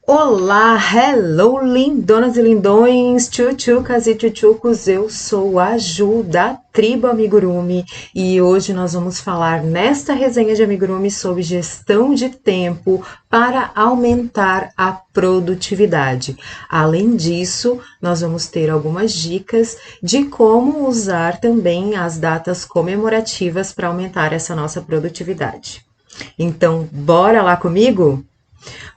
Olá, hello, lindonas e lindões, tchutchucas e tchutchucos, eu sou a Ju da Tribo Amigurumi e hoje nós vamos falar nesta resenha de Amigurumi sobre gestão de tempo para aumentar a produtividade. Além disso, nós vamos ter algumas dicas de como usar também as datas comemorativas para aumentar essa nossa produtividade. Então, bora lá comigo?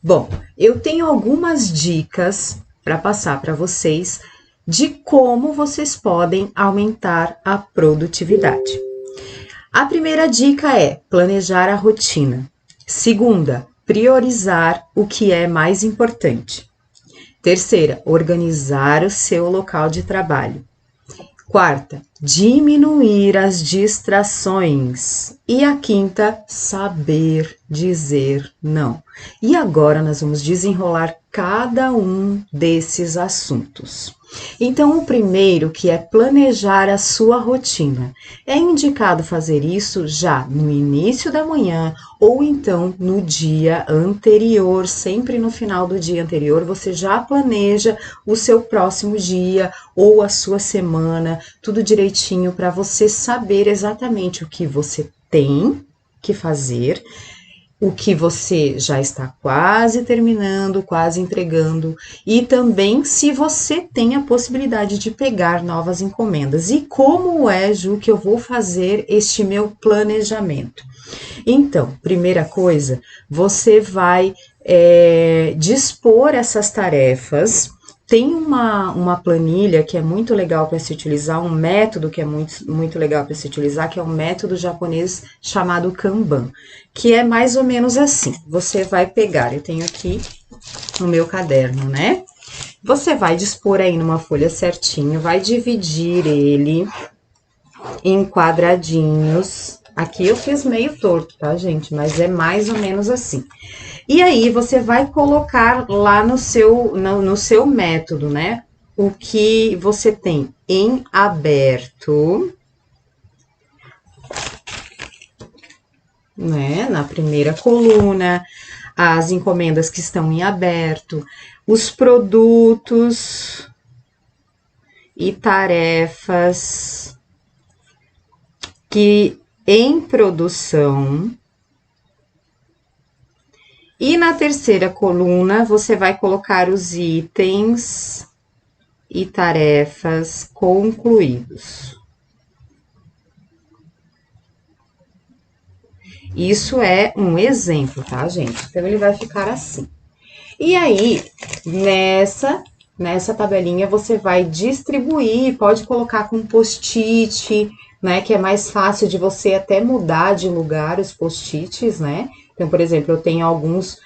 Bom, eu tenho algumas dicas para passar para vocês de como vocês podem aumentar a produtividade. A primeira dica é planejar a rotina. Segunda, priorizar o que é mais importante. Terceira, organizar o seu local de trabalho. Quarta, diminuir as distrações. E a quinta, saber dizer não. E agora nós vamos desenrolar cada um desses assuntos. Então, o primeiro, que é planejar a sua rotina. É indicado fazer isso já no início da manhã ou então no dia anterior, sempre no final do dia anterior, você já planeja o seu próximo dia ou a sua semana, tudo direitinho para você saber exatamente o que você tem que fazer, o que você já está quase terminando, quase entregando, e também se você tem a possibilidade de pegar novas encomendas. E como é, Ju, que eu vou fazer este meu planejamento? Então, primeira coisa, você vai dispor essas tarefas. Tem uma planilha que é muito legal para se utilizar, um método que é muito legal para se utilizar, que é um método japonês chamado Kanban, que é mais ou menos assim. Você vai pegar, eu tenho aqui no meu caderno, né? Você vai dispor aí numa folha certinho, vai dividir ele em quadradinhos. Aqui eu fiz meio torto, tá, gente? Mas é mais ou menos assim. E aí você vai colocar lá no seu método, né? O que você tem em aberto, né? Na primeira coluna, as encomendas que estão em aberto, os produtos e tarefas que em produção. E na terceira coluna, você vai colocar os itens e tarefas concluídos. Isso é um exemplo, tá, gente? Então, ele vai ficar assim. E aí, nessa tabelinha, você vai distribuir, pode colocar com post-it, né? Que é mais fácil de você até mudar de lugar os post-its, né? Então, por exemplo, eu tenho alguns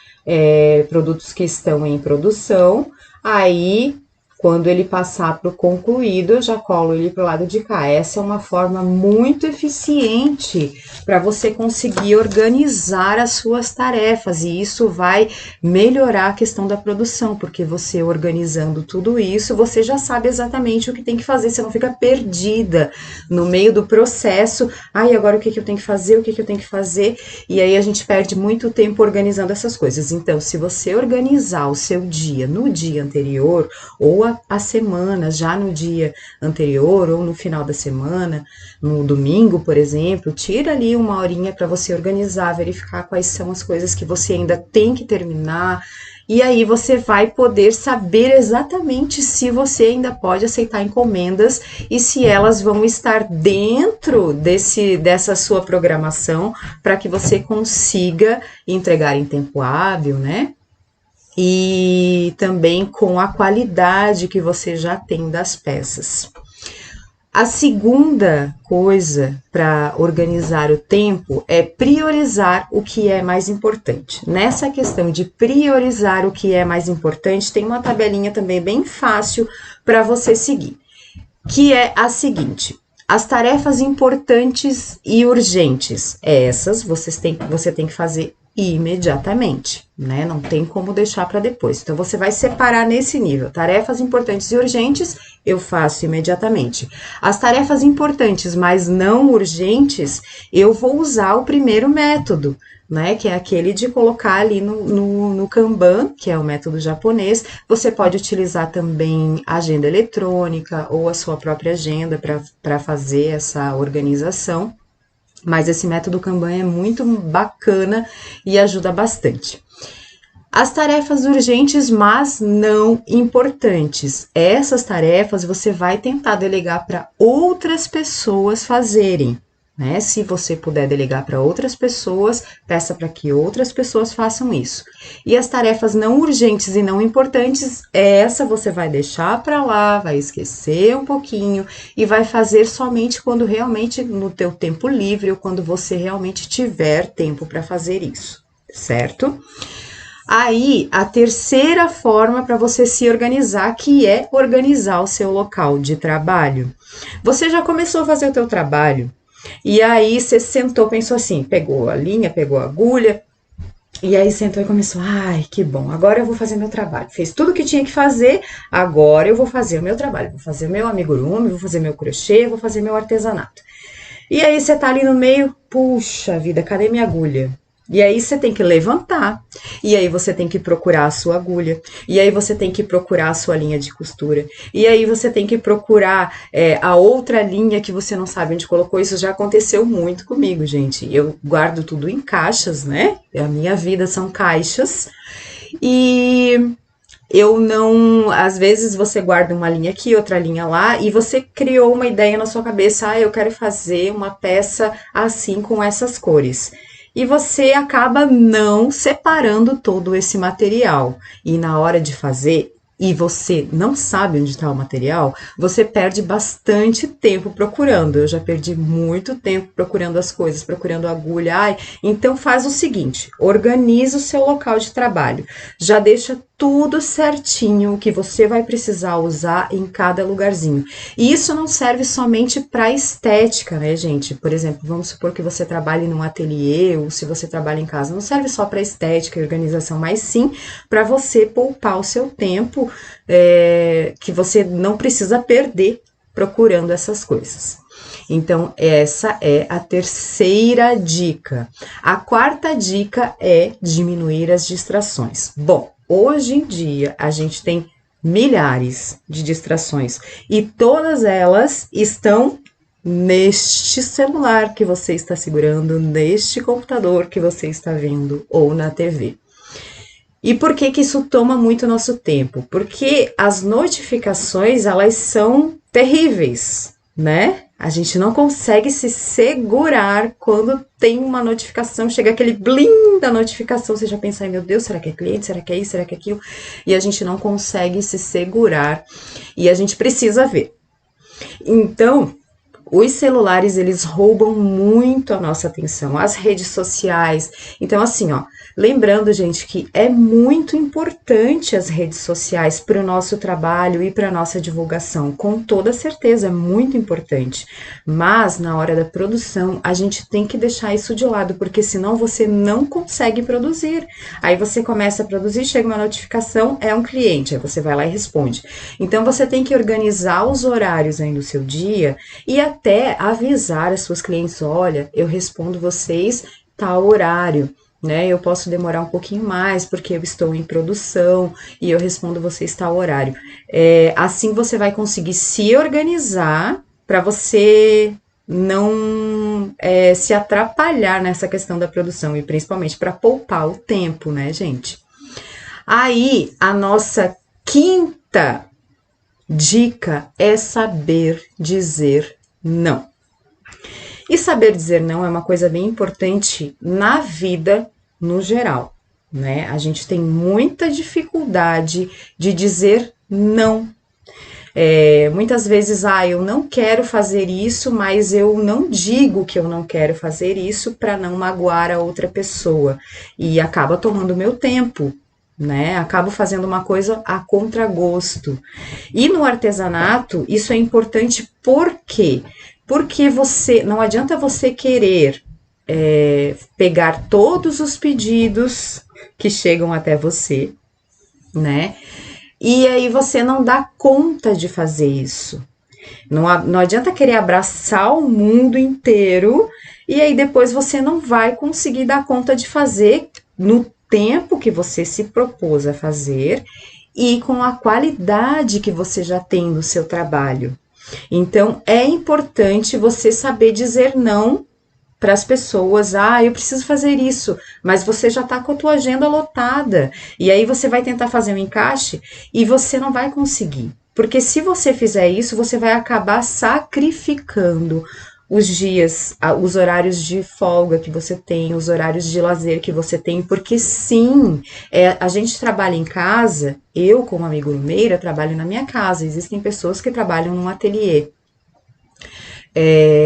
produtos que estão em produção, aí quando ele passar para o concluído, eu já colo ele para o lado de cá. Essa é uma forma muito eficiente para você conseguir organizar as suas tarefas, e isso vai melhorar a questão da produção, porque você organizando tudo isso, você já sabe exatamente o que tem que fazer, você não fica perdida no meio do processo. Ai, agora o que eu tenho que fazer, o que eu tenho que fazer, e aí a gente perde muito tempo organizando essas coisas. Então, se você organizar o seu dia no dia anterior, ou a semana, já no dia anterior ou no final da semana, no domingo, por exemplo, tira ali uma horinha para você organizar, verificar quais são as coisas que você ainda tem que terminar, e aí você vai poder saber exatamente se você ainda pode aceitar encomendas e se elas vão estar dentro dessa sua programação para que você consiga entregar em tempo hábil, né? E também com a qualidade que você já tem das peças. A segunda coisa para organizar o tempo é priorizar o que é mais importante. Nessa questão de priorizar o que é mais importante, tem uma tabelinha também bem fácil para você seguir, que é a seguinte: as tarefas importantes e urgentes, essas você tem que fazer imediatamente, né? Não tem como deixar para depois. Então, você vai separar nesse nível. Tarefas importantes e urgentes, eu faço imediatamente. As tarefas importantes, mas não urgentes, eu vou usar o primeiro método, né? Que é aquele de colocar ali no Kanban, que é o método japonês. Você pode utilizar também agenda eletrônica ou a sua própria agenda para fazer essa organização. Mas esse método Kanban é muito bacana e ajuda bastante. As tarefas urgentes, mas não importantes. Essas tarefas você vai tentar delegar para outras pessoas fazerem, né? Se você puder delegar para outras pessoas, peça para que outras pessoas façam isso. E as tarefas não urgentes e não importantes, essa você vai deixar para lá, vai esquecer um pouquinho e vai fazer somente quando realmente no teu tempo livre ou quando você realmente tiver tempo para fazer isso, certo? Aí, a terceira forma para você se organizar, que é organizar o seu local de trabalho. Você já começou a fazer o teu trabalho, e aí você sentou, pensou assim, pegou a linha, pegou a agulha, e aí sentou e começou, ai, que bom, agora eu vou fazer meu trabalho. Fez tudo que tinha que fazer, agora eu vou fazer o meu trabalho, vou fazer meu amigurumi, vou fazer meu crochê, vou fazer meu artesanato. E aí você tá ali no meio, puxa vida, cadê minha agulha? E aí você tem que levantar, e aí você tem que procurar a sua agulha, e aí você tem que procurar a sua linha de costura, e aí você tem que procurar a outra linha que você não sabe onde colocou. Isso já aconteceu muito comigo, gente. Eu guardo tudo em caixas, né? A minha vida são caixas, e eu não, às vezes você guarda uma linha aqui, outra linha lá, e você criou uma ideia na sua cabeça, eu quero fazer uma peça assim com essas cores. E você acaba não separando todo esse material. E na hora de fazer, e você não sabe onde está o material, você perde bastante tempo procurando. Eu já perdi muito tempo procurando as coisas, procurando agulha. Então faz o seguinte, organiza o seu local de trabalho. Já deixa tudo certinho o que você vai precisar usar em cada lugarzinho. E isso não serve somente para estética, né, gente? Por exemplo, vamos supor que você trabalhe num ateliê ou se você trabalha em casa, não serve só para estética e organização, mas sim para você poupar o seu tempo, que você não precisa perder procurando essas coisas. Então, essa é a terceira dica. A quarta dica é diminuir as distrações. Bom, hoje em dia a gente tem milhares de distrações e todas elas estão neste celular que você está segurando, neste computador que você está vendo ou na TV. E por que que isso toma muito nosso tempo? Porque as notificações, elas são terríveis, né? A gente não consegue se segurar quando tem uma notificação, chega aquele blim da notificação, você já pensa, ai meu Deus, será que é cliente, será que é isso, será que é aquilo? E a gente não consegue se segurar e a gente precisa ver. Então, os celulares, eles roubam muito a nossa atenção, as redes sociais. Então, assim, ó, lembrando, gente, que é muito importante as redes sociais para o nosso trabalho e para a nossa divulgação, com toda certeza, é muito importante. Mas, na hora da produção, a gente tem que deixar isso de lado, porque senão você não consegue produzir. Aí você começa a produzir, chega uma notificação, é um cliente, aí você vai lá e responde. Então, você tem que organizar os horários aí no seu dia e até avisar as suas clientes, olha, eu respondo vocês tal horário, né? Eu posso demorar um pouquinho mais porque eu estou em produção e eu respondo vocês tal horário. Assim você vai conseguir se organizar para você não se atrapalhar nessa questão da produção e principalmente para poupar o tempo, né, gente? Aí, a nossa quinta dica é saber dizer não. E saber dizer não é uma coisa bem importante na vida no geral, né? A gente tem muita dificuldade de dizer não. Muitas vezes, eu não quero fazer isso, mas eu não digo que eu não quero fazer isso para não magoar a outra pessoa. E acaba tomando meu tempo, né? Acabo fazendo uma coisa a contragosto. E no artesanato, isso é importante por quê? Porque não adianta você querer pegar todos os pedidos que chegam até você, né? E aí você não dá conta de fazer isso. Não adianta querer abraçar o mundo inteiro e aí depois você não vai conseguir dar conta de fazer no tempo que você se propôs a fazer e com a qualidade que você já tem no seu trabalho. Então é importante você saber dizer não para as pessoas. Eu preciso fazer isso, mas você já está com a tua agenda lotada. E aí você vai tentar fazer um encaixe e você não vai conseguir. Porque se você fizer isso, você vai acabar sacrificando os dias, os horários de folga que você tem, os horários de lazer que você tem, porque sim, a gente trabalha em casa, eu como amigurumeira trabalho na minha casa, existem pessoas que trabalham num ateliê,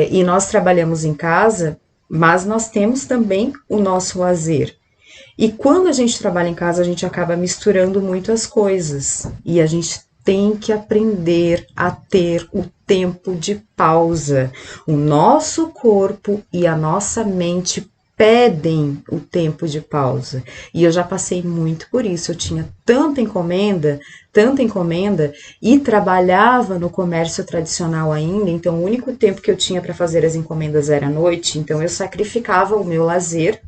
e nós trabalhamos em casa, mas nós temos também o nosso lazer. E quando a gente trabalha em casa, a gente acaba misturando muito as coisas. E a gente tem que aprender a ter o tempo de pausa. O nosso corpo e a nossa mente pedem o tempo de pausa. E eu já passei muito por isso. Eu tinha tanta encomenda e trabalhava no comércio tradicional ainda, então o único tempo que eu tinha para fazer as encomendas era à noite, então eu sacrificava o meu lazer.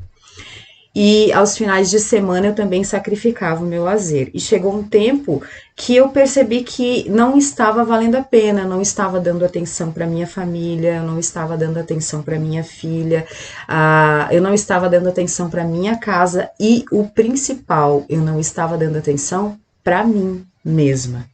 E aos finais de semana eu também sacrificava o meu lazer. E chegou um tempo que eu percebi que não estava valendo a pena, não estava dando atenção para minha família, eu não estava dando atenção para minha filha, eu não estava dando atenção para minha casa e o principal, eu não estava dando atenção para mim mesma.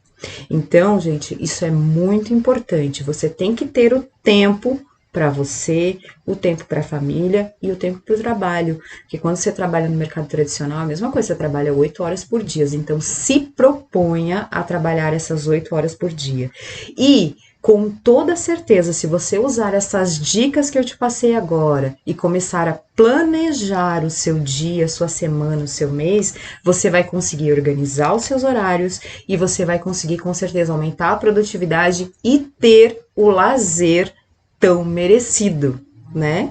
Então, gente, isso é muito importante. Você tem que ter o tempo para você, o tempo para a família e o tempo para o trabalho. Porque quando você trabalha no mercado tradicional, a mesma coisa, você trabalha 8 horas por dia. Então, se proponha a trabalhar essas 8 horas por dia. E, com toda certeza, se você usar essas dicas que eu te passei agora e começar a planejar o seu dia, a sua semana, o seu mês, você vai conseguir organizar os seus horários e você vai conseguir, com certeza, aumentar a produtividade e ter o lazer tão merecido, né?